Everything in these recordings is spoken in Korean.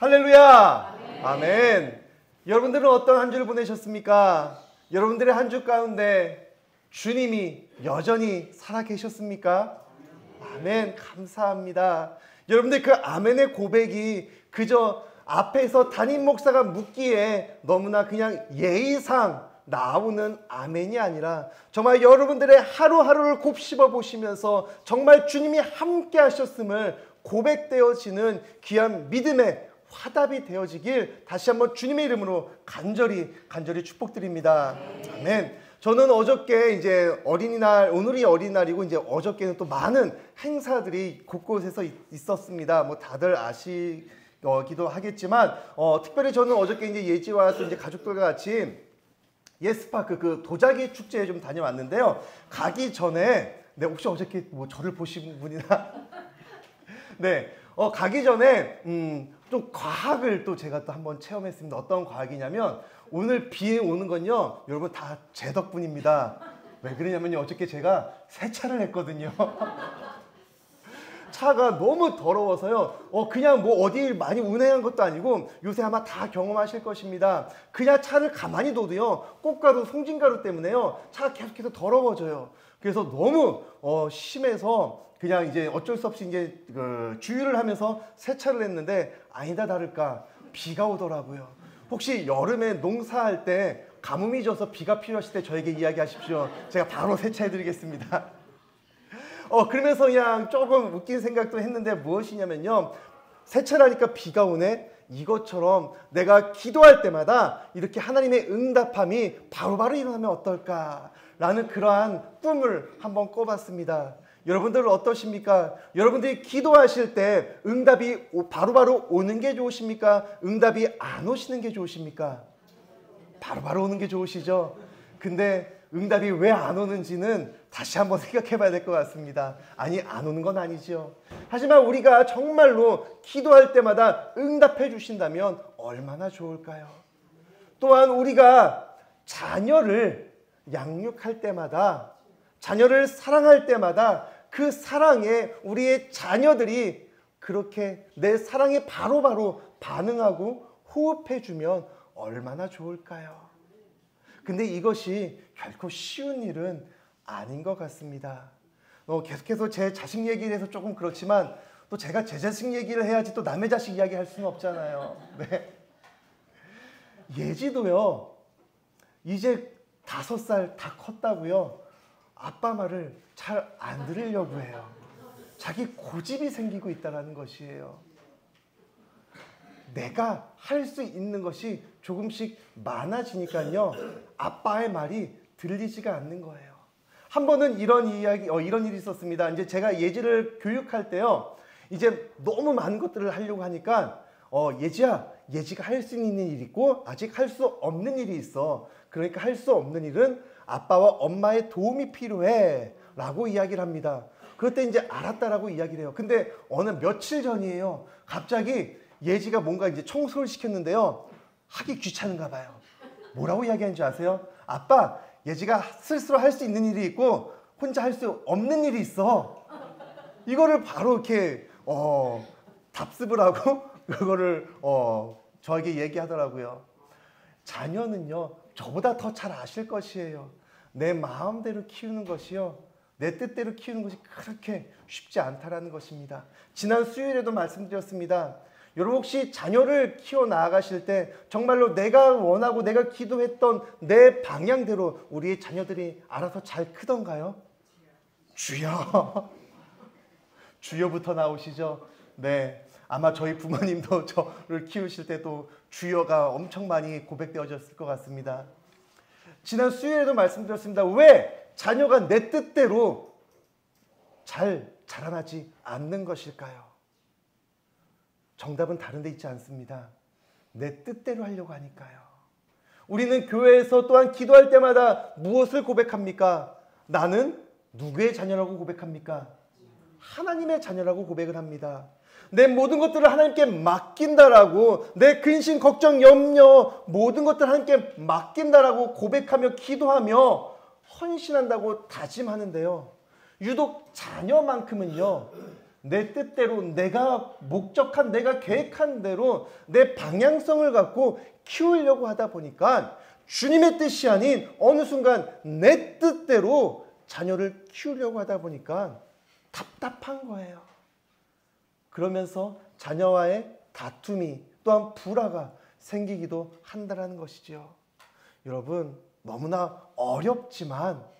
할렐루야! 아멘. 여러분들은 어떤 한 주를 보내셨습니까? 여러분들의 한 주 가운데 주님이 여전히 살아계셨습니까? 아멘. 감사합니다. 여러분들 그 아멘의 고백이 그저 앞에서 담임 목사가 묻기에 너무나 그냥 예의상 나오는 아멘이 아니라 정말 여러분들의 하루하루를 곱씹어 보시면서 정말 주님이 함께 하셨음을 고백되어지는 귀한 믿음의 화답이 되어지길 다시 한번 주님의 이름으로 간절히 축복드립니다. 아멘. 저는 어저께 이제 어린이날, 오늘이 어린이날이고 이제 어저께는 또 많은 행사들이 곳곳에서 있었습니다. 뭐 다들 아시기도 하겠지만 특별히 저는 어저께 이제 예지와 이제 가족들과 같이 예스파크 그 도자기 축제에 좀 다녀왔는데요. 가기 전에 혹시 어저께 뭐 저를 보신 분이나 가기 전에 좀 과학을 또 제가 또 한번 체험했습니다. 어떤 과학이냐면 오늘 비 오는 건요, 여러분 다 제 덕분입니다. 왜 그러냐면요, 어저께 제가 세차를 했거든요. 차가 너무 더러워서요. 그냥 뭐 어디 많이 운행한 것도 아니고 요새 아마 다 경험하실 것입니다. 그냥 차를 가만히 둬도요, 꽃가루, 송진가루 때문에요, 차가 계속해서 더러워져요. 그래서 너무 심해서 그냥 이제 어쩔 수 없이 이제 주유를 하면서 세차를 했는데 아니다 다를까 비가 오더라고요. 혹시 여름에 농사할 때 가뭄이 져서 비가 필요하실 때 저에게 이야기하십시오. 제가 바로 세차해드리겠습니다. 그러면서 그냥 조금 웃긴 생각도 했는데 무엇이냐면요, 세차를 하니까 비가 오네. 이것처럼 내가 기도할 때마다 이렇게 하나님의 응답함이 바로바로 일어나면 어떨까라는 그러한 꿈을 한번 꿔봤습니다. 여러분들은 어떠십니까? 여러분들이 기도하실 때 응답이 바로바로 오는 게 좋으십니까? 응답이 안 오시는 게 좋으십니까? 바로바로 오는 게 좋으시죠? 근데 응답이 왜 안 오는지는 다시 한번 생각해 봐야 될 것 같습니다. 아니, 안 오는 건 아니죠. 하지만 우리가 정말로 기도할 때마다 응답해 주신다면 얼마나 좋을까요? 또한 우리가 자녀를 양육할 때마다, 자녀를 사랑할 때마다 그 사랑에 우리의 자녀들이 그렇게 내 사랑에 바로바로 반응하고 호흡해주면 얼마나 좋을까요? 근데 이것이 결코 쉬운 일은 아닌 것 같습니다. 계속해서 제 자식 얘기를 해서 조금 그렇지만 또 제가 제 자식 얘기를 해야지 또 남의 자식 이야기 할 수는 없잖아요. 네. 예지도요, 이제 5살 다 컸다고요, 아빠 말을 잘 안 들으려고 해요. 자기 고집이 생기고 있다는 것이에요. 내가 할 수 있는 것이 조금씩 많아지니까요, 아빠의 말이 들리지가 않는 거예요. 한 번은 이런 일이 있었습니다. 이제 제가 예지를 교육할 때요, 이제 너무 많은 것들을 하려고 하니까 예지가 할 수 있는 일이 있고 아직 할 수 없는 일이 있어. 그러니까 할 수 없는 일은 아빠와 엄마의 도움이 필요해 라고 이야기를 합니다. 그때 이제 알았다라고 이야기를 해요. 근데 어느 며칠 전이에요, 갑자기 예지가 뭔가 이제 청소를 시켰는데요, 하기 귀찮은가 봐요. 뭐라고 이야기하는지 아세요? 아빠, 예지가 스스로 할 수 있는 일이 있고 혼자 할 수 없는 일이 있어. 이거를 바로 이렇게 답습을 하고 그거를 저에게 얘기하더라고요. 자녀는요, 저보다 더 잘 아실 것이에요. 내 마음대로 키우는 것이요, 내 뜻대로 키우는 것이 그렇게 쉽지 않다라는 것입니다. 지난 수요일에도 말씀드렸습니다. 여러분 혹시 자녀를 키워 나아가실 때 정말로 내가 원하고 내가 기도했던 내 방향대로 우리의 자녀들이 알아서 잘 크던가요? 주여. 주여부터 나오시죠? 네. 아마 저희 부모님도 저를 키우실 때도 주여가 엄청 많이 고백되어졌을 것 같습니다. 지난 수요일에도 말씀드렸습니다. 왜 자녀가 내 뜻대로 잘 자라나지 않는 것일까요? 정답은 다른 데 있지 않습니다. 내 뜻대로 하려고 하니까요. 우리는 교회에서 또한 기도할 때마다 무엇을 고백합니까? 나는 누구의 자녀라고 고백합니까? 하나님의 자녀라고 고백을 합니다. 내 모든 것들을 하나님께 맡긴다라고, 내 근심, 걱정, 염려 모든 것들을 하나님께 맡긴다라고 고백하며 기도하며 헌신한다고 다짐하는데요, 유독 자녀만큼은요, 내 뜻대로 내가 목적한 내가 계획한 대로 내 방향성을 갖고 키우려고 하다 보니까 주님의 뜻이 아닌 어느 순간 내 뜻대로 자녀를 키우려고 하다 보니까 답답한 거예요. 그러면서 자녀와의 다툼이 또한 불화가 생기기도 한다는 것이죠. 여러분 너무나 어렵지만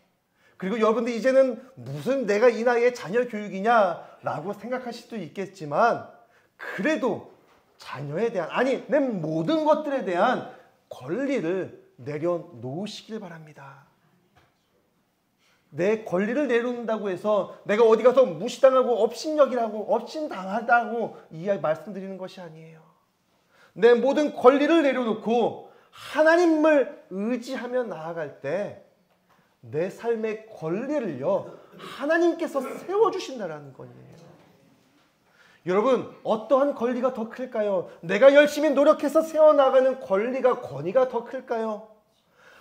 그리고 여러분들 이제는 무슨 내가 이 나이에 자녀 교육이냐라고 생각하실 수도 있겠지만 그래도 자녀에 대한 아니 내 모든 것들에 대한 권리를 내려놓으시길 바랍니다. 내 권리를 내려놓는다고 해서 내가 어디 가서 무시당하고 업신여기라고 업신당하다고 말씀드리는 것이 아니에요. 내 모든 권리를 내려놓고 하나님을 의지하며 나아갈 때 내 삶의 권리를요 하나님께서 세워주신다는 거예요. 여러분 어떠한 권리가 더 클까요? 내가 열심히 노력해서 세워나가는 권리가 권위가 더 클까요?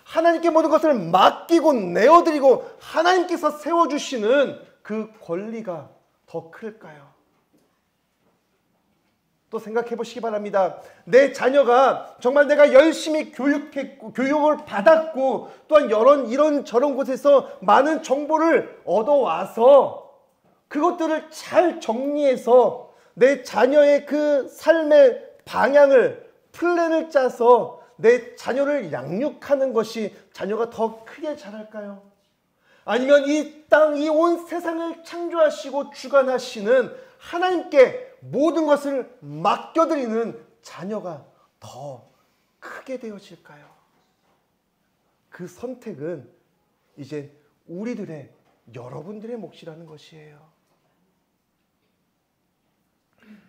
하나님께 모든 것을 맡기고 내어드리고 하나님께서 세워주시는 그 권리가 더 클까요? 또 생각해 보시기 바랍니다. 내 자녀가 정말 내가 열심히 교육을 받았고 또한 이런 곳에서 많은 정보를 얻어와서 그것들을 잘 정리해서 내 자녀의 그 삶의 방향을 플랜을 짜서 내 자녀를 양육하는 것이 자녀가 더 크게 자랄까요? 아니면 이 땅, 이 온 세상을 창조하시고 주관하시는 하나님께 모든 것을 맡겨드리는 자녀가 더 크게 되어질까요? 그 선택은 이제 여러분들의 몫이라는 것이에요.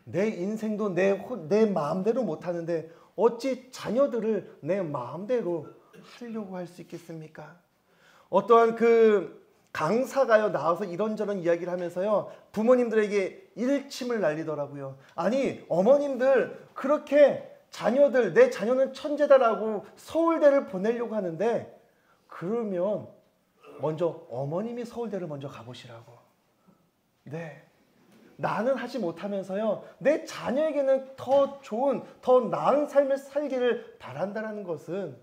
내 인생도 내 마음대로 못하는데 어찌 자녀들을 내 마음대로 하려고 할 수 있겠습니까? 어떠한 강사가요 나와서 이런저런 이야기를 하면서요 부모님들에게 일침을 날리더라고요. 아니 어머님들 그렇게 내 자녀는 천재다라고 서울대를 보내려고 하는데 그러면 먼저 어머님이 서울대를 먼저 가보시라고. 네, 나는 하지 못하면서요 내 자녀에게는 더 좋은 더 나은 삶을 살기를 바란다는 것은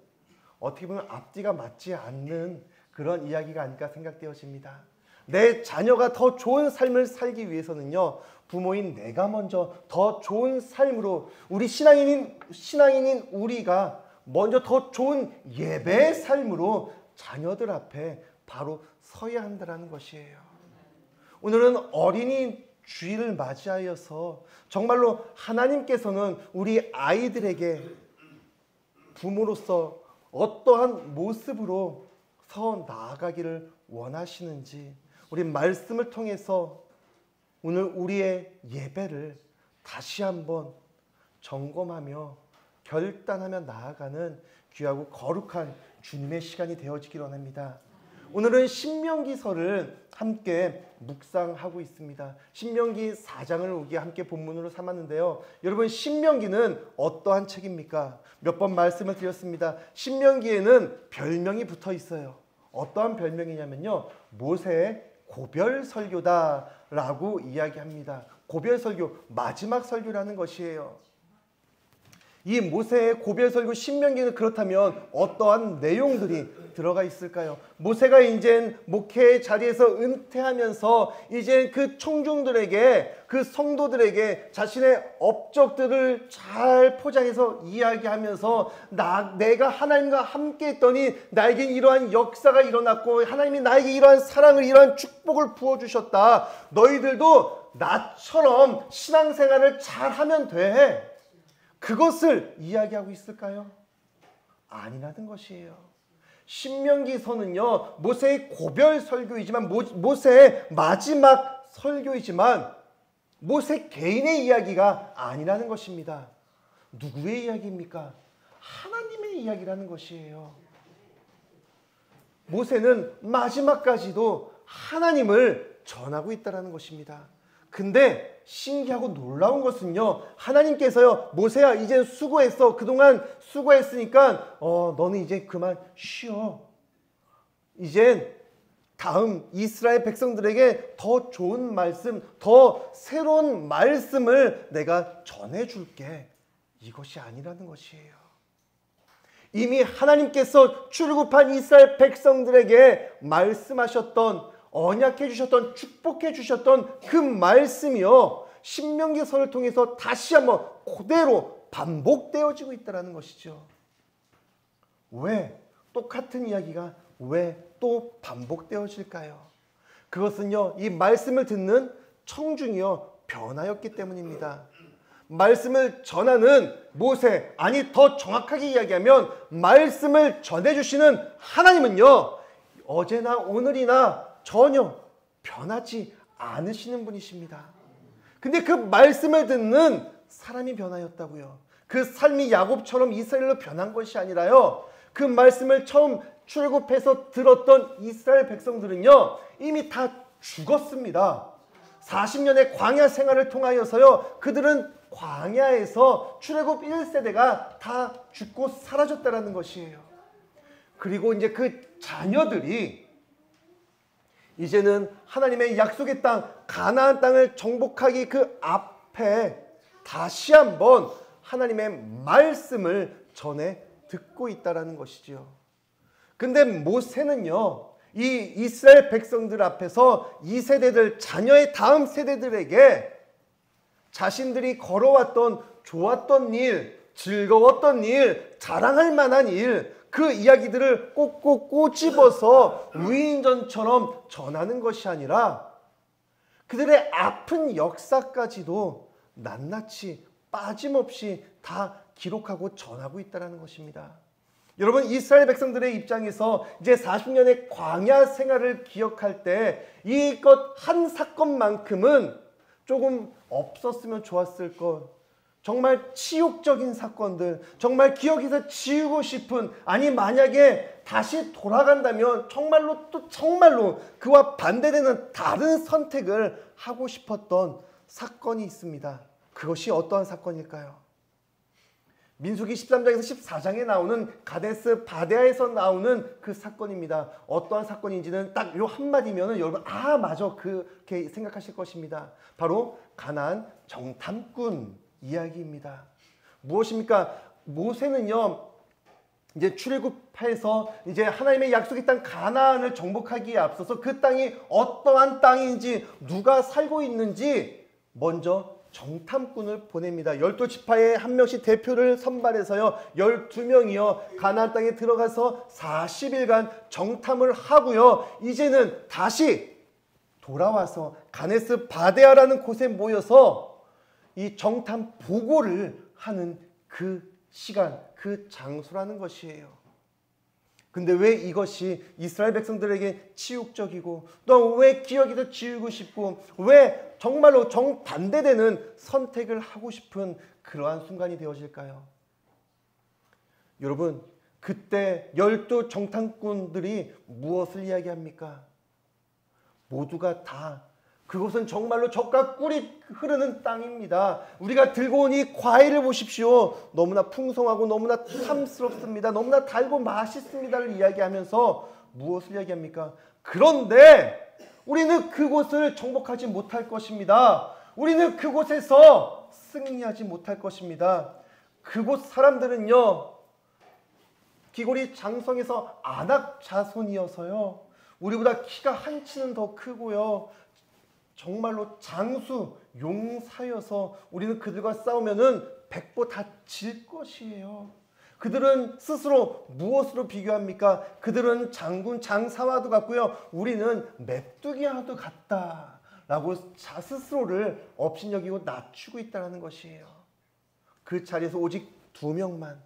어떻게 보면 앞뒤가 맞지 않는 그런 이야기가 아닐까 생각되어집니다. 내 자녀가 더 좋은 삶을 살기 위해서는요 부모인 내가 먼저 더 좋은 삶으로 우리 신앙인인 우리가 먼저 더 좋은 예배의 삶으로 자녀들 앞에 바로 서야 한다는 것이에요. 오늘은 어린이 주일을 맞이하여서 정말로 하나님께서는 우리 아이들에게 부모로서 어떠한 모습으로 서 나아가기를 원하시는지 우리 말씀을 통해서 오늘 우리의 예배를 다시 한번 점검하며 결단하며 나아가는 귀하고 거룩한 주님의 시간이 되어지기를 원합니다. 오늘은 신명기서를 함께 묵상하고 있습니다. 신명기 4장을 우리 함께 본문으로 삼았는데요. 여러분 신명기는 어떠한 책입니까? 몇 번 말씀을 드렸습니다. 신명기에는 별명이 붙어 있어요. 어떠한 별명이냐면요. 모세의 고별설교다라고 이야기합니다. 고별설교, 마지막 설교라는 것이에요. 이 모세의 고별설교 신명기는 그렇다면 어떠한 내용들이 들어가 있을까요? 모세가 이제 목회의 자리에서 은퇴하면서 이제 그 청중들에게 그 성도들에게 자신의 업적들을 잘 포장해서 이야기하면서 내가 하나님과 함께 했더니 나에게 이러한 역사가 일어났고 하나님이 나에게 이러한 사랑을 이러한 축복을 부어주셨다. 너희들도 나처럼 신앙생활을 잘하면 돼. 그것을 이야기하고 있을까요? 아니라는 것이에요. 신명기서는요 모세의 고별 설교이지만 모세의 마지막 설교이지만 모세 개인의 이야기가 아니라는 것입니다. 누구의 이야기입니까? 하나님의 이야기라는 것이에요. 모세는 마지막까지도 하나님을 전하고 있다는 것입니다. 근데 신기하고 놀라운 것은요 하나님께서요 모세야 이제 수고했어. 그동안 수고했으니까 너는 이제 그만 쉬어. 이젠 다음 이스라엘 백성들에게 더 좋은 말씀, 더 새로운 말씀을 내가 전해줄게. 이것이 아니라는 것이에요. 이미 하나님께서 출애굽한 이스라엘 백성들에게 말씀하셨던, 언약해 주셨던, 축복해 주셨던 그 말씀이요, 신명기서를 통해서 다시 한번 그대로 반복되어지고 있다는 것이죠. 왜 똑같은 이야기가 왜 또 반복되어질까요? 그것은요, 이 말씀을 듣는 청중이요 변하였기 때문입니다. 말씀을 전하는 모세, 아니 더 정확하게 이야기하면 말씀을 전해주시는 하나님은요, 어제나 오늘이나 전혀 변하지 않으시는 분이십니다. 근데 그 말씀을 듣는 사람이 변하였다고요. 그 삶이 야곱처럼 이스라엘로 변한 것이 아니라요, 그 말씀을 처음 출애굽해서 들었던 이스라엘 백성들은요 이미 다 죽었습니다. 40년의 광야 생활을 통하여서요, 그들은 광야에서 출애굽 1세대가 다 죽고 사라졌다는 것이에요. 그리고 이제 그 자녀들이 이제는 하나님의 약속의 땅, 가나안 땅을 정복하기 그 앞에 다시 한번 하나님의 말씀을 전해 듣고 있다는 것이지요. 근데 모세는요, 이 이스라엘 백성들 앞에서 이 세대들, 자녀의 다음 세대들에게 자신들이 걸어왔던 좋았던 일, 즐거웠던 일, 자랑할 만한 일, 그 이야기들을 꼭꼭 꼬집어서 위인전처럼 전하는 것이 아니라 그들의 아픈 역사까지도 낱낱이 빠짐없이 다 기록하고 전하고 있다는 것입니다. 여러분, 이스라엘 백성들의 입장에서 이제 40년의 광야 생활을 기억할 때 이것 한 사건만큼은 조금 없었으면 좋았을 것, 정말 치욕적인 사건들, 정말 기억에서 지우고 싶은, 아니 만약에 다시 돌아간다면 정말로 그와 반대되는 다른 선택을 하고 싶었던 사건이 있습니다. 그것이 어떠한 사건일까요? 민수기 13장에서 14장에 나오는 가데스 바네아에서 나오는 그 사건입니다. 어떠한 사건인지는 딱 요 한마디면 여러분 맞아, 그렇게 생각하실 것입니다. 바로 가나안 정탐꾼 이야기입니다. 무엇입니까? 모세는요, 이제 출애굽해서 이제 하나님의 약속의 땅 가나안을 정복하기에 앞서서 그 땅이 어떠한 땅인지, 누가 살고 있는지 먼저 정탐꾼을 보냅니다. 12지파에 한 명씩 대표를 선발해서요, 12명이요 가나안 땅에 들어가서 40일간 정탐을 하고요, 이제는 다시 돌아와서 가데스 바네아라는 곳에 모여서 이 정탐 보고를 하는 그 시간, 그 장소라는 것이에요. 근데 왜 이것이 이스라엘 백성들에게 치욕적이고, 또 왜 기억에서 지우고 싶고, 왜 정말로 정반대되는 선택을 하고 싶은 그러한 순간이 되어질까요? 여러분, 그때 12 정탐꾼들이 무엇을 이야기합니까? 모두가 다 그곳은 정말로 젖과 꿀이 흐르는 땅입니다. 우리가 들고 온 이 과일을 보십시오. 너무나 풍성하고 너무나 탐스럽습니다. 너무나 달고 맛있습니다를 이야기하면서 무엇을 이야기합니까? 그런데 우리는 그곳을 정복하지 못할 것입니다. 우리는 그곳에서 승리하지 못할 것입니다. 그곳 사람들은요, 기골이 장성해서 아낙 자손이어서요, 우리보다 키가 한치는 더 크고요, 정말로 장수, 용사여서 우리는 그들과 싸우면은 백보 다 질 것이에요. 그들은 스스로 무엇으로 비교합니까? 그들은 장군, 장사와도 같고요, 우리는 메뚜기와도 같다라고 스스로를 업신여기고 낮추고 있다는 것이에요. 그 자리에서 오직 2명만,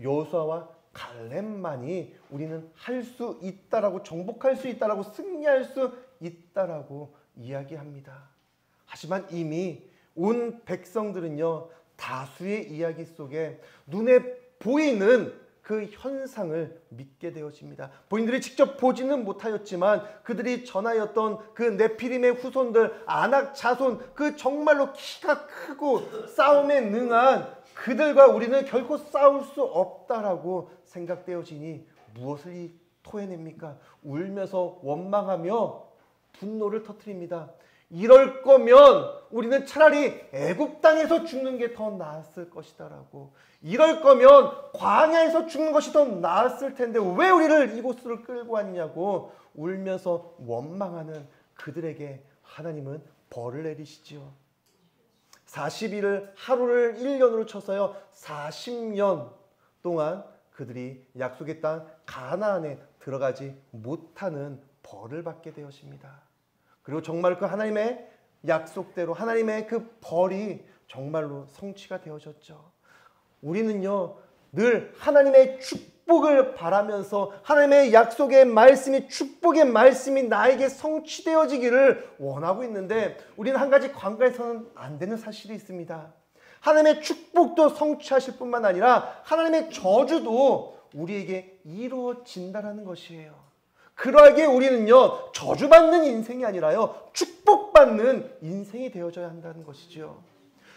여호수아와 갈렙만이 우리는 할 수 있다라고, 정복할 수 있다라고, 승리할 수 있다라고 이야기합니다. 하지만 이미 온 백성들은요, 다수의 이야기 속에 눈에 보이는 그 현상을 믿게 되어집니다. 본인들이 직접 보지는 못하였지만 그들이 전하였던 그 네피림의 후손들, 아낙 자손, 그 정말로 키가 크고 싸움에 능한 그들과 우리는 결코 싸울 수 없다라고 생각되어지니 무엇을 토해냅니까? 울면서 원망하며 분노를 터뜨립니다. 이럴 거면 우리는 차라리 애굽 땅에서 죽는 게 더 나았을 것이다라고. 이럴 거면 광야에서 죽는 것이 더 나았을 텐데 왜 우리를 이곳으로 끌고 왔냐고 울면서 원망하는 그들에게 하나님은 벌을 내리시지요. 40일을 하루를 1년으로 쳐서요 40년 동안 그들이 약속의 땅 가나안에 들어가지 못하는 벌을 받게 되었습니다. 그리고 정말 그 하나님의 약속대로 하나님의 그 벌이 정말로 성취가 되어졌죠. 우리는요 늘 하나님의 축복을 바라면서 하나님의 약속의 말씀이 축복의 말씀이 나에게 성취되어지기를 원하고 있는데 우리는 한 가지 간과해서는 안 되는 사실이 있습니다. 하나님의 축복도 성취하실 뿐만 아니라 하나님의 저주도 우리에게 이루어진다는 것이에요. 그러하기에 우리는요 저주받는 인생이 아니라요 축복받는 인생이 되어져야 한다는 것이죠.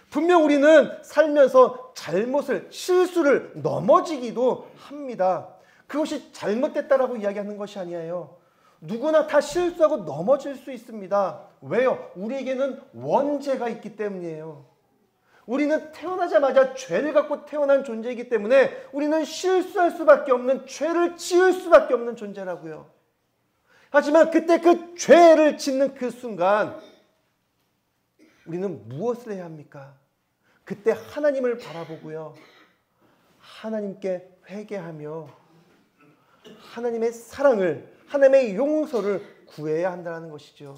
분명 우리는 살면서 잘못을 실수를 넘어지기도 합니다. 그것이 잘못됐다라고 이야기하는 것이 아니에요. 누구나 다 실수하고 넘어질 수 있습니다. 왜요? 우리에게는 원죄가 있기 때문이에요. 우리는 태어나자마자 죄를 갖고 태어난 존재이기 때문에 우리는 실수할 수밖에 없는 죄를 지을 수밖에 없는 존재라고요. 하지만 그때 그 죄를 짓는 그 순간 우리는 무엇을 해야 합니까? 그때 하나님을 바라보고요. 하나님께 회개하며 하나님의 사랑을, 하나님의 용서를 구해야 한다는 것이죠.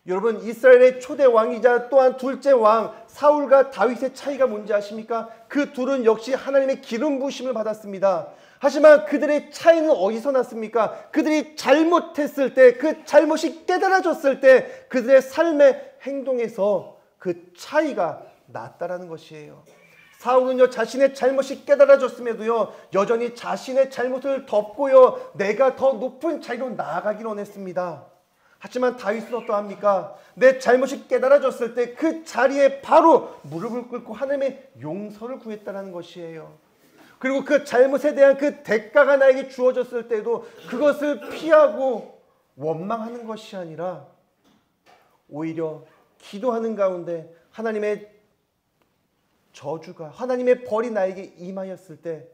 여러분 이스라엘의 초대 왕이자 또한 둘째 왕 사울과 다윗의 차이가 뭔지 아십니까? 그 둘은 역시 하나님의 기름 부으심을 받았습니다. 하지만 그들의 차이는 어디서 났습니까? 그들이 잘못했을 때, 그 잘못이 깨달아졌을 때 그들의 삶의 행동에서 그 차이가 났다라는 것이에요. 사울은요 자신의 잘못이 깨달아졌음에도요 여전히 자신의 잘못을 덮고요 내가 더 높은 자리로 나아가기를 원했습니다. 하지만 다윗은 어떠합니까? 내 잘못이 깨달아졌을 때 그 자리에 바로 무릎을 꿇고 하나님의 용서를 구했다는 것이에요. 그리고 그 잘못에 대한 그 대가가 나에게 주어졌을 때도 그것을 피하고 원망하는 것이 아니라 오히려 기도하는 가운데 하나님의 저주가 하나님의 벌이 나에게 임하였을 때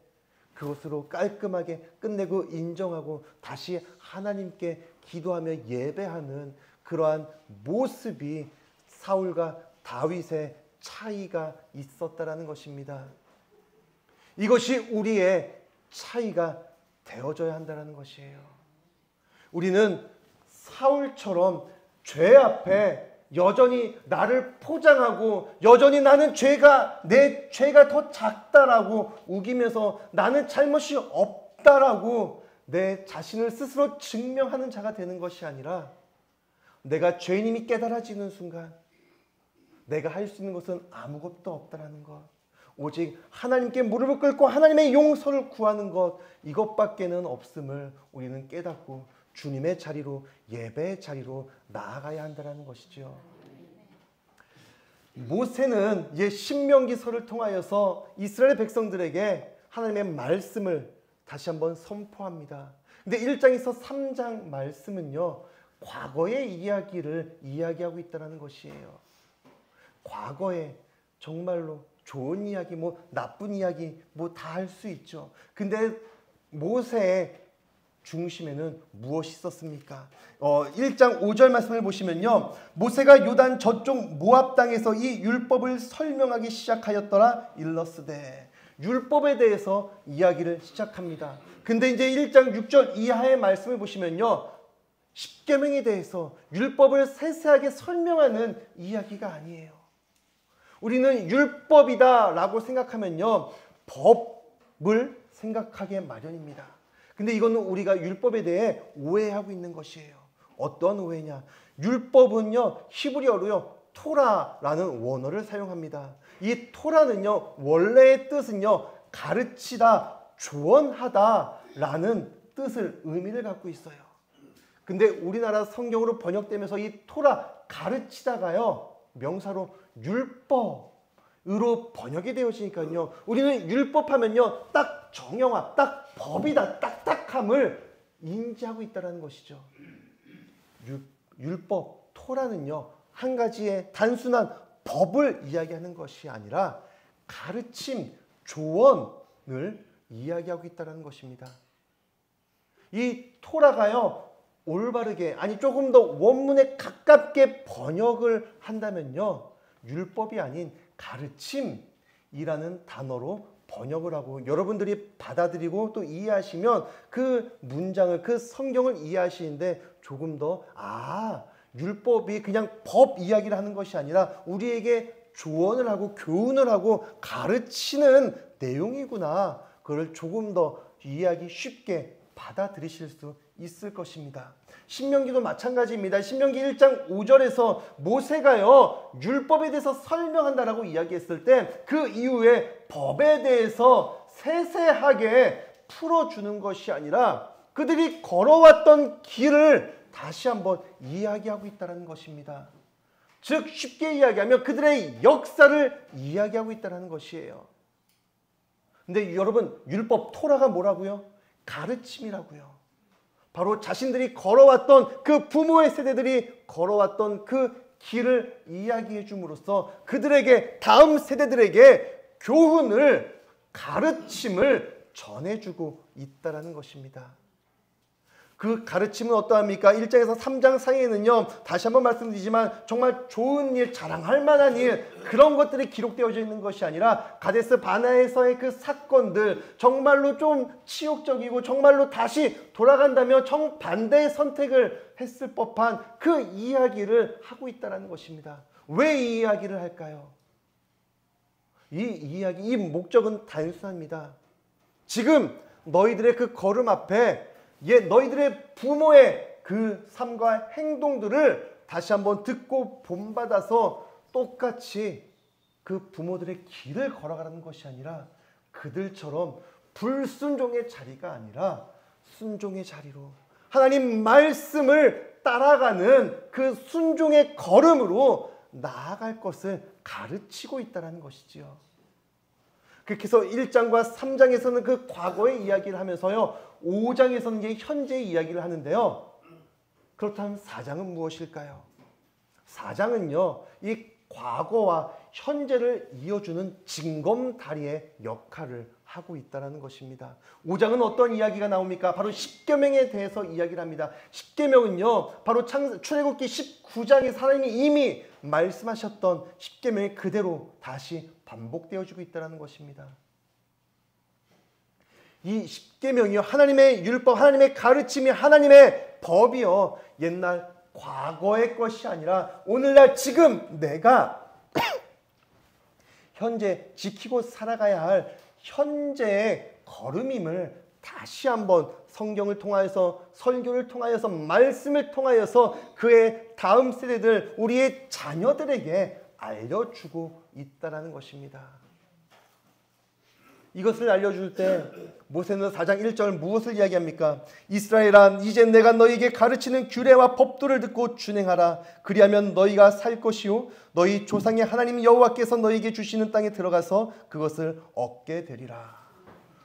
그것으로 깔끔하게 끝내고 인정하고 다시 하나님께 기도하며 예배하는 그러한 모습이 사울과 다윗의 차이가 있었다라는 것입니다. 이것이 우리의 차이가 되어져야 한다는 것이에요. 우리는 사울처럼 죄 앞에 여전히 나를 포장하고 여전히 나는 내 죄가 더 작다라고 우기면서 나는 잘못이 없다라고 내 자신을 스스로 증명하는 자가 되는 것이 아니라 내가 죄인임이 깨달아지는 순간 내가 할 수 있는 것은 아무것도 없다라는 것, 오직 하나님께 무릎을 꿇고 하나님의 용서를 구하는 것, 이것밖에는 없음을 우리는 깨닫고 주님의 자리로, 예배의 자리로 나아가야 한다는 것이죠. 모세는 이제 신명기서를 통하여서 이스라엘 백성들에게 하나님의 말씀을 다시 한번 선포합니다. 근데 1장에서 3장 말씀은요 과거의 이야기를 이야기하고 있다는 것이에요. 과거에 정말로 좋은 이야기, 나쁜 이야기, 다 할 수 있죠. 근데 모세의 중심에는 무엇이 있었습니까? 1장 5절 말씀을 보시면요. 모세가 요단 저쪽 모압 땅에서 이 율법을 설명하기 시작하였더라 일러스되. 율법에 대해서 이야기를 시작합니다. 근데 이제 1장 6절 이하의 말씀을 보시면요. 십계명에 대해서 율법을 세세하게 설명하는 이야기가 아니에요. 우리는 율법이다라고 생각하면요. 법을 생각하게 마련입니다. 근데 이거는 우리가 율법에 대해 오해하고 있는 것이에요. 어떤 오해냐? 율법은요. 히브리어로요. 토라라는 원어를 사용합니다. 이 토라는요. 원래의 뜻은요. 가르치다, 조언하다라는 뜻을 의미를 갖고 있어요. 근데 우리나라 성경으로 번역되면서 이 토라 가르치다가요. 명사로 율법으로 번역이 되어지니까요. 우리는 율법하면요. 딱 정형화, 딱 법이다, 딱딱함을 인지하고 있다는 것이죠. 율법, 토라는요, 한 가지의 단순한 법을 이야기하는 것이 아니라 가르침, 조언을 이야기하고 있다는 것입니다. 이 토라가요, 올바르게, 아니 조금 더 원문에 가깝게 번역을 한다면요, 율법이 아닌 가르침이라는 단어로 번역을 하고 여러분들이 받아들이고 또 이해하시면 그 문장을, 그 성경을 이해하시는데 조금 더 율법이 그냥 법 이야기를 하는 것이 아니라 우리에게 조언을 하고 교훈을 하고 가르치는 내용이구나. 그걸 조금 더 이해하기 쉽게 받아들이실 수 있을 것입니다. 신명기도 마찬가지입니다. 신명기 1장 5절에서 모세가요, 율법에 대해서 설명한다라고 이야기했을 때 그 이후에 법에 대해서 세세하게 풀어주는 것이 아니라 그들이 걸어왔던 길을 다시 한번 이야기하고 있다는 것입니다. 즉 쉽게 이야기하면 그들의 역사를 이야기하고 있다는 것이에요. 근데 여러분, 율법 토라가 뭐라고요? 가르침이라고요. 바로 자신들이 걸어왔던 그 부모의 세대들이 걸어왔던 그 길을 이야기해 줌으로써 그들에게, 다음 세대들에게 교훈을, 가르침을 전해주고 있다는 것입니다. 그 가르침은 어떠합니까? 1장에서 3장 사이에는요, 다시 한번 말씀드리지만 정말 좋은 일, 자랑할 만한 일, 그런 것들이 기록되어져 있는 것이 아니라 가데스 바네아에서의 그 사건들, 정말로 좀 치욕적이고 정말로 다시 돌아간다면 정반대의 선택을 했을 법한 그 이야기를 하고 있다는 것입니다. 왜 이 이야기를 할까요? 이 목적은 단순합니다. 지금 너희들의 그 걸음 앞에 너희들의 부모의 그 삶과 행동들을 다시 한번 듣고 본받아서 똑같이 그 부모들의 길을 걸어가는 것이 아니라 그들처럼 불순종의 자리가 아니라 순종의 자리로 하나님 말씀을 따라가는 그 순종의 걸음으로 나아갈 것을 가르치고 있다는 것이지요. 그렇게 해서 1장과 3장에서는 그 과거의 이야기를 하면서요, 5장에서는 이제 현재의 이야기를 하는데요. 그렇다면 4장은 무엇일까요? 4장은요, 이 과거와 현재를 이어주는 징검다리의 역할을 하고 있다는 것입니다. 5장은 어떤 이야기가 나옵니까? 바로 십계명에 대해서 이야기를 합니다. 십계명은요, 바로 출애굽기 19장에 하나님이 이미 말씀하셨던 십계명이 그대로 다시 반복되어지고 있다는 것입니다. 이 십계명이요, 하나님의 율법, 하나님의 가르침이, 하나님의 법이요, 옛날 과거의 것이 아니라 오늘날 지금 내가 현재 지키고 살아가야 할 현재의 걸음임을 다시 한번 성경을 통하여서, 설교를 통하여서, 말씀을 통하여서 그의 다음 세대들, 우리의 자녀들에게 알려주고 있다는 것입니다. 이것을 알려줄 때 모세는 4장 1절 무엇을 이야기합니까? 이스라엘아, 이제 내가 너희에게 가르치는 규례와 법도를 듣고 준행하라. 그리하면 너희가 살 것이요 너희 조상의 하나님 여호와께서 너희에게 주시는 땅에 들어가서 그것을 얻게 되리라.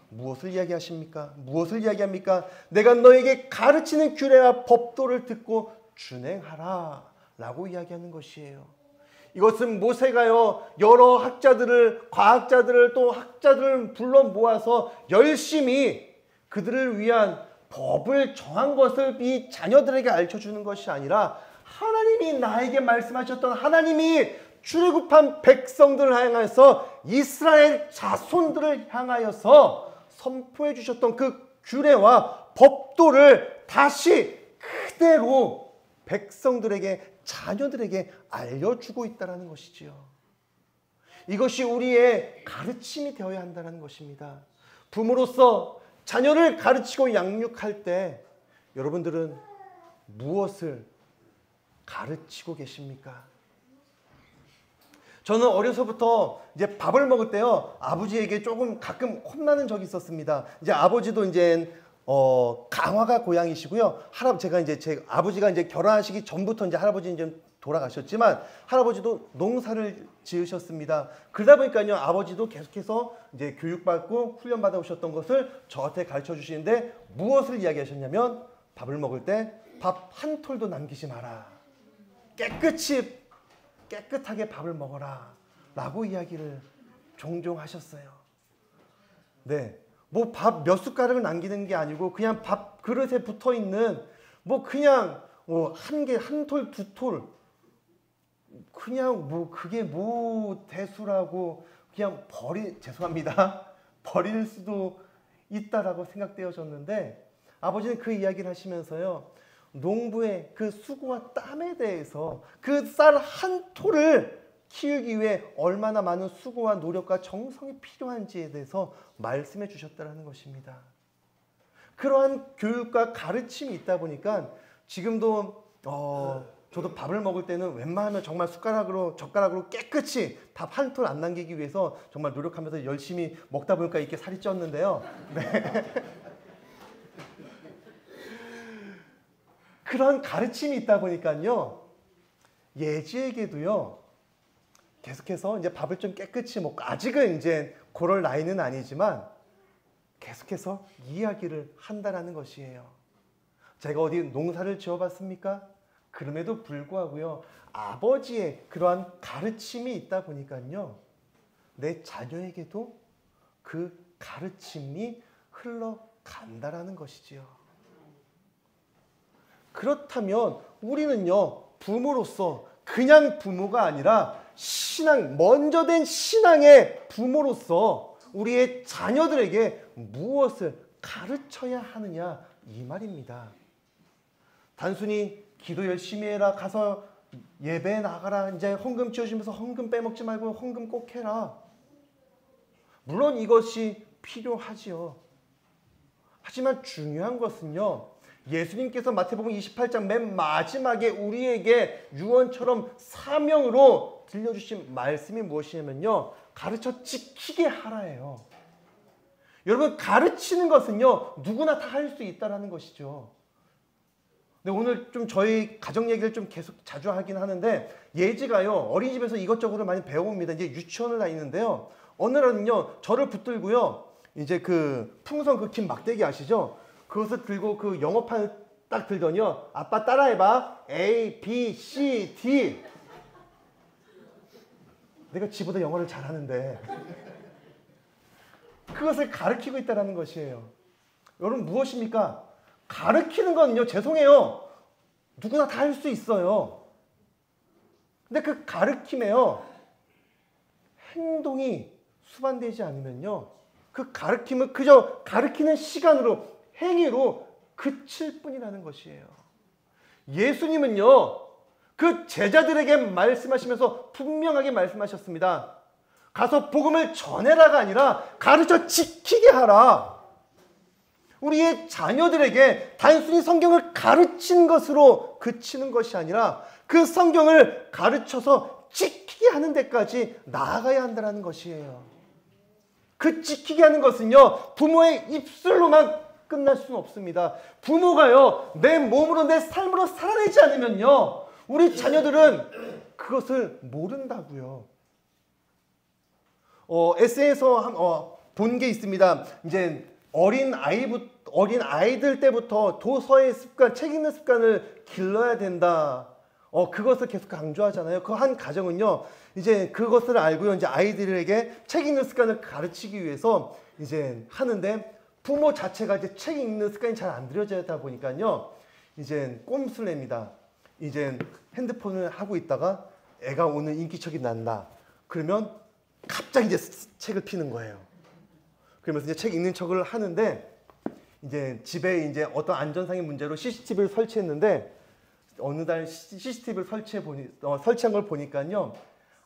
무엇을 이야기하십니까? 무엇을 이야기합니까? 내가 너희에게 가르치는 규례와 법도를 듣고 준행하라 라고 이야기하는 것이에요. 이것은 모세가요, 여러 학자들을, 과학자들을, 또 학자들을 불러 모아서 열심히 그들을 위한 법을 정한 것을 이 자녀들에게 알려주는 것이 아니라 하나님이 나에게 말씀하셨던, 하나님이 출애굽한 백성들을 향해서, 이스라엘 자손들을 향하여서 선포해 주셨던 그 규례와 법도를 다시 그대로 백성들에게, 자녀들에게 알려주고 있다는 것이지요. 이것이 우리의 가르침이 되어야 한다는 것입니다. 부모로서 자녀를 가르치고 양육할 때 여러분들은 무엇을 가르치고 계십니까? 저는 어려서부터 이제 밥을 먹을 때요, 아버지에게 조금 가끔 혼나는 적이 있었습니다. 이제 아버지도 이제 강화가 고향이시고요. 제가 이제 제 아버지가 이제 결혼하시기 전부터 이제 할아버지 이제 돌아가셨지만 할아버지도 농사를 지으셨습니다. 그러다 보니까요, 아버지도 계속해서 이제 교육받고 훈련받아 오셨던 것을 저한테 가르쳐 주시는데 무엇을 이야기하셨냐면 밥을 먹을 때 밥 한 톨도 남기지 마라. 깨끗하게 밥을 먹어라. 라고 이야기를 종종 하셨어요. 네. 뭐 밥 몇 숟가락을 남기는 게 아니고 그냥 밥 그릇에 붙어 있는 뭐 그냥 한 개, 한 톨, 두 톨. 그냥 뭐 그게 뭐 대수라고 그냥 죄송합니다. 버릴 수도 있다라고 생각되어졌는데 아버지는 그 이야기를 하시면서요. 농부의 그 수고와 땀에 대해서 그 쌀 한 톨을 키우기 위해 얼마나 많은 수고와 노력과 정성이 필요한지에 대해서 말씀해 주셨다는 것입니다. 그러한 교육과 가르침이 있다 보니까 지금도 저도 밥을 먹을 때는 웬만하면 정말 젓가락으로 깨끗이 밥 한 톨 안 남기기 위해서 정말 노력하면서 열심히 먹다 보니까 이렇게 살이 쪘는데요. 네. 그런 가르침이 있다 보니까요. 예지에게도요. 계속해서 이제 밥을 좀 깨끗이 먹고 아직은 이제 그럴 나이는 아니지만 계속해서 이야기를 한다라는 것이에요. 제가 어디 농사를 지어봤습니까? 그럼에도 불구하고요. 아버지의 그러한 가르침이 있다 보니까요. 내 자녀에게도 그 가르침이 흘러간다라는 것이지요. 그렇다면 우리는요. 부모로서 그냥 부모가 아니라 먼저 된 신앙의 부모로서 우리의 자녀들에게 무엇을 가르쳐야 하느냐 이 말입니다. 단순히 기도 열심히 해라, 가서 예배 나가라, 이제 헌금 지어주면서 헌금 빼먹지 말고 헌금 꼭 해라. 물론 이것이 필요하지요. 하지만 중요한 것은요. 예수님께서 마태복음 28장 맨 마지막에 우리에게 유언처럼 사명으로 들려주신 말씀이 무엇이냐면요. 가르쳐 지키게 하라예요. 여러분 가르치는 것은요. 누구나 다 할 수 있다는 것이죠. 근데 오늘 좀 저희 가정 얘기를 좀 계속 자주 하긴 하는데 예지가요. 어린이집에서 이것저것을 많이 배워옵니다. 이제 유치원을 다니는데요. 어느 날은요. 저를 붙들고요. 이제 그 풍선 그 긴 막대기 아시죠? 그것을 들고 그 영어판을 딱 들더니요. 아빠 따라해봐. A, B, C, D. 내가 지보다 영어를 잘하는데 그것을 가르치고 있다는 것이에요. 여러분 무엇입니까? 가르치는 건요. 죄송해요. 누구나 다 할 수 있어요. 근데 그 가르침에요. 행동이 수반되지 않으면요. 그 가르침은 그저 가르치는 시간으로 행위로 그칠 뿐이라는 것이에요. 예수님은요. 그 제자들에게 말씀하시면서 분명하게 말씀하셨습니다. 가서 복음을 전해라가 아니라 가르쳐 지키게 하라. 우리의 자녀들에게 단순히 성경을 가르치는 것으로 그치는 것이 아니라 그 성경을 가르쳐서 지키게 하는 데까지 나아가야 한다는 것이에요. 그 지키게 하는 것은요. 부모의 입술로만 끝날 수는 없습니다. 부모가요. 내 몸으로 내 삶으로 살아내지 않으면요. 우리 자녀들은 그것을 모른다고요. 에세이에서 본 게 있습니다. 이제 어린 아이들 때부터 도서의 습관, 책 읽는 습관을 길러야 된다. 그것을 계속 강조하잖아요. 그 한 가정은요, 이제 그것을 알고요, 이제 아이들에게 책 읽는 습관을 가르치기 위해서 이제 하는데 부모 자체가 이제 책 읽는 습관이 잘 안 들여지다 보니까요, 이제 꼼수를 냅니다. 이제 핸드폰을 하고 있다가 애가 오늘 인기척이 난다. 그러면 갑자기 이제 책을 피는 거예요. 그러면서 이제 책 읽는 척을 하는데 이제 집에 이제 어떤 안전상의 문제로 CCTV를 설치했는데 어느 날 CCTV를 설치한 걸 보니까요.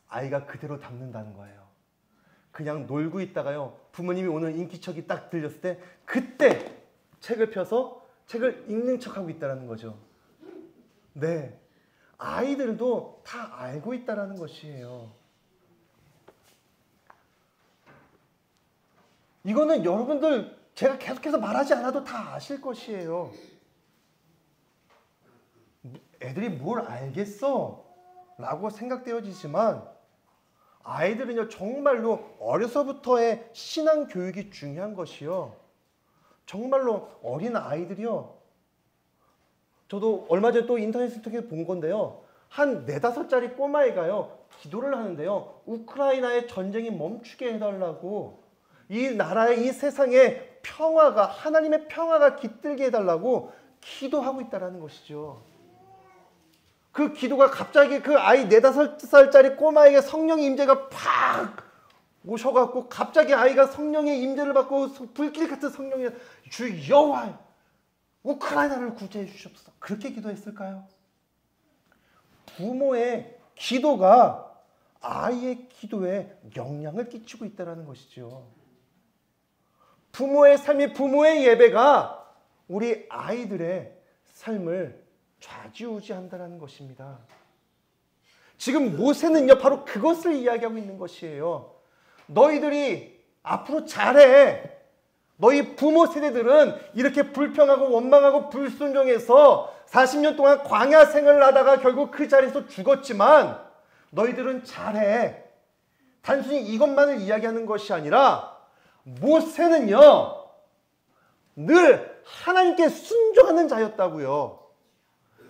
아이가 그대로 담는다는 거예요. 그냥 놀고 있다가요. 부모님이 오늘 인기척이 딱 들렸을 때 그때 책을 펴서 책을 읽는 척하고 있다는 거죠. 네. 아이들도 다 알고 있다는 것이에요. 이거는 여러분들 제가 계속해서 말하지 않아도 다 아실 것이에요. 애들이 뭘 알겠어? 라고 생각되어지지만 아이들은요 정말로 어려서부터의 신앙 교육이 중요한 것이요. 정말로 어린 아이들이요. 저도 얼마 전에 또 인터넷을 통해 본 건데요. 한 4~5살짜리 꼬마애가요. 기도를 하는데요. 우크라이나의 전쟁이 멈추게 해달라고, 이 나라의 이 세상에 평화가, 하나님의 평화가 깃들게 해달라고 기도하고 있다는 것이죠. 그 기도가 갑자기 그 아이 4~5살짜리 꼬마에게 성령의 임재가 팍 오셔갖고 갑자기 아이가 성령의 임재를 받고 불길 같은 성령의 주 여호와 우크라이나를 구제해 주시옵소서. 그렇게 기도했을까요? 부모의 기도가 아이의 기도에 영향을 끼치고 있다는 것이죠. 부모의 삶이, 부모의 예배가 우리 아이들의 삶을 좌지우지한다는 것입니다. 지금 모세는요 바로 그것을 이야기하고 있는 것이에요. 너희들이 앞으로 잘해. 너희 부모 세대들은 이렇게 불평하고 원망하고 불순종해서 40년 동안 광야 생활을 하다가 결국 그 자리에서 죽었지만 너희들은 잘해. 단순히 이것만을 이야기하는 것이 아니라 모세는요 늘 하나님께 순종하는 자였다고요.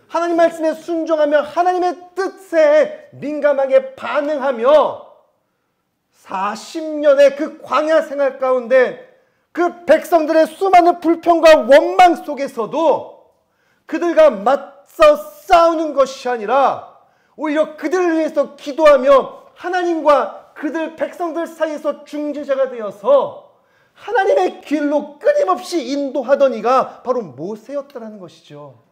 하나님 말씀에 순종하며 하나님의 뜻에 민감하게 반응하며 40년의 그 광야 생활 가운데 그 백성들의 수많은 불평과 원망 속에서도 그들과 맞서 싸우는 것이 아니라 오히려 그들을 위해서 기도하며 하나님과 그들 백성들 사이에서 중재자가 되어서 하나님의 길로 끊임없이 인도하던 이가 바로 모세였다는 것이죠.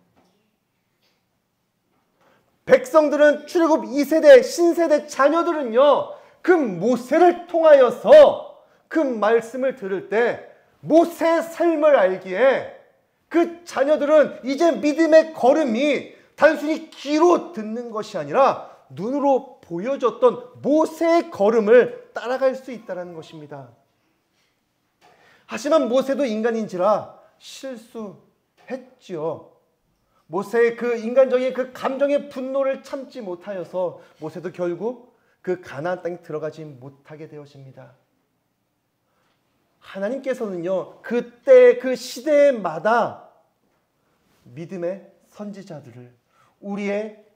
백성들은 출애굽 2세대 신세대 자녀들은요 그 모세를 통하여서 그 말씀을 들을 때 모세의 삶을 알기에 그 자녀들은 이제 믿음의 걸음이 단순히 귀로 듣는 것이 아니라 눈으로 보여줬던 모세의 걸음을 따라갈 수 있다는 것입니다. 하지만 모세도 인간인지라 실수했지요. 모세의 그 인간적인 그 감정의 분노를 참지 못하여서 모세도 결국 그 가나안 땅에 들어가지 못하게 되어집니다. 하나님께서는요 그때 그 시대마다 믿음의 선지자들을, 우리의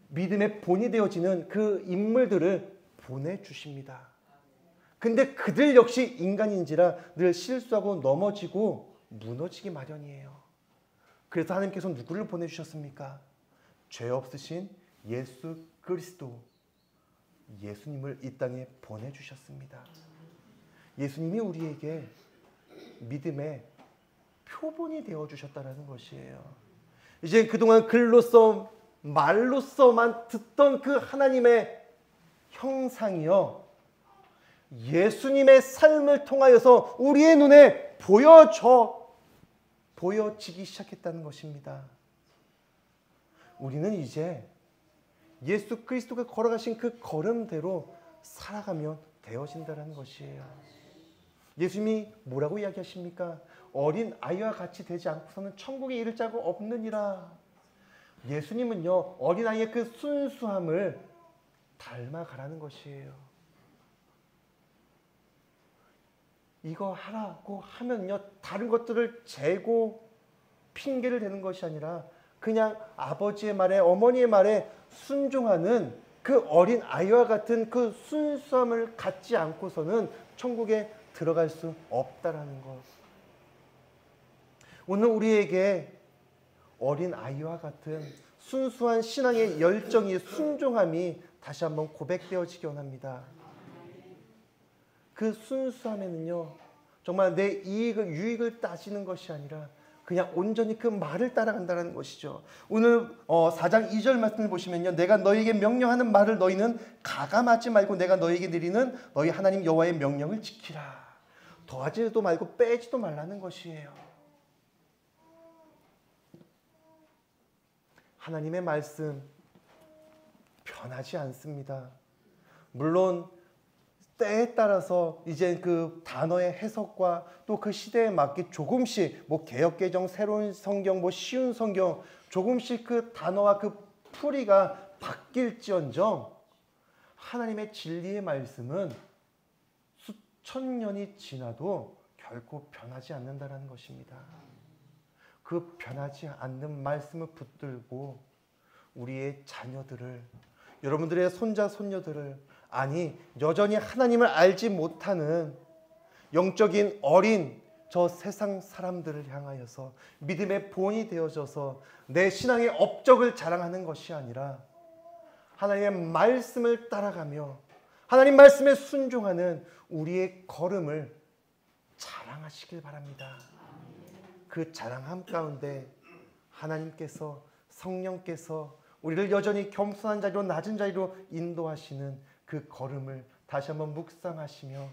믿음의 본이 되어지는 그 인물들을 보내주십니다. 근데 그들 역시 인간인지라 늘 실수하고 넘어지고 무너지기 마련이에요. 그래서 하나님께서 누구를 보내주셨습니까? 죄 없으신 예수 그리스도, 예수님을 이 땅에 보내주셨습니다. 예수님이 우리에게 믿음의 표본이 되어주셨다는 것이에요. 이제 그동안 글로써 말로써만 듣던 그 하나님의 형상이요 예수님의 삶을 통하여서 우리의 눈에 보여지기 시작했다는 것입니다. 우리는 이제 예수 그리스도가 걸어가신 그 걸음대로 살아가면 되어진다는 것이에요. 예수님이 뭐라고 이야기하십니까? 어린 아이와 같이 되지 않고서는 천국에 이를 자가 없느니라. 예수님은요 어린 아이의 그 순수함을 닮아가라는 것이에요. 이거 하라고 하면요 다른 것들을 재고 핑계를 대는 것이 아니라 그냥 아버지의 말에 어머니의 말에 순종하는 그 어린 아이와 같은 그 순수함을 갖지 않고서는 천국에 들어갈 수 없다라는 것. 오늘 우리에게 어린 아이와 같은 순수한 신앙의 열정이, 순종함이 다시 한번 고백되어지기 원합니다. 그 순수함에는요 정말 내 이익을, 유익을 따지는 것이 아니라 그냥 온전히 그 말을 따라간다는 것이죠. 오늘 4장 2절 말씀을 보시면요 내가 너희에게 명령하는 말을 너희는 가감하지 말고 내가 너희에게 내리는 너희 하나님 여호와의 명령을 지키라. 더하지도 말고 빼지도 말라는 것이에요. 하나님의 말씀 변하지 않습니다. 물론 때에 따라서 이제 그 단어의 해석과 또 그 시대에 맞게 조금씩 뭐 개역개정, 새로운 성경, 뭐 쉬운 성경 조금씩 그 단어와 그 풀이가 바뀔지언정 하나님의 진리의 말씀은 수천 년이 지나도 결코 변하지 않는다는 것입니다. 그 변하지 않는 말씀을 붙들고 우리의 자녀들을, 여러분들의 손자 손녀들을, 아니 여전히 하나님을 알지 못하는 영적인 어린 저 세상 사람들을 향하여서 믿음의 본이 되어져서 내 신앙의 업적을 자랑하는 것이 아니라 하나님의 말씀을 따라가며 하나님 말씀에 순종하는 우리의 걸음을 자랑하시길 바랍니다. 그 자랑함 가운데 하나님께서, 성령께서 우리를 여전히 겸손한 자리로, 낮은 자리로 인도하시는 그 걸음을 다시 한번 묵상하시며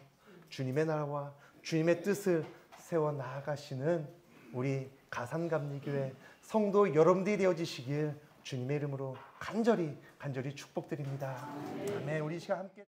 주님의 나라와 주님의 뜻을 세워 나아가시는 우리 가산감리교회 성도 여러분들이 되어지시길 주님의 이름으로 간절히 축복드립니다. 아멘. 우리 시간 함께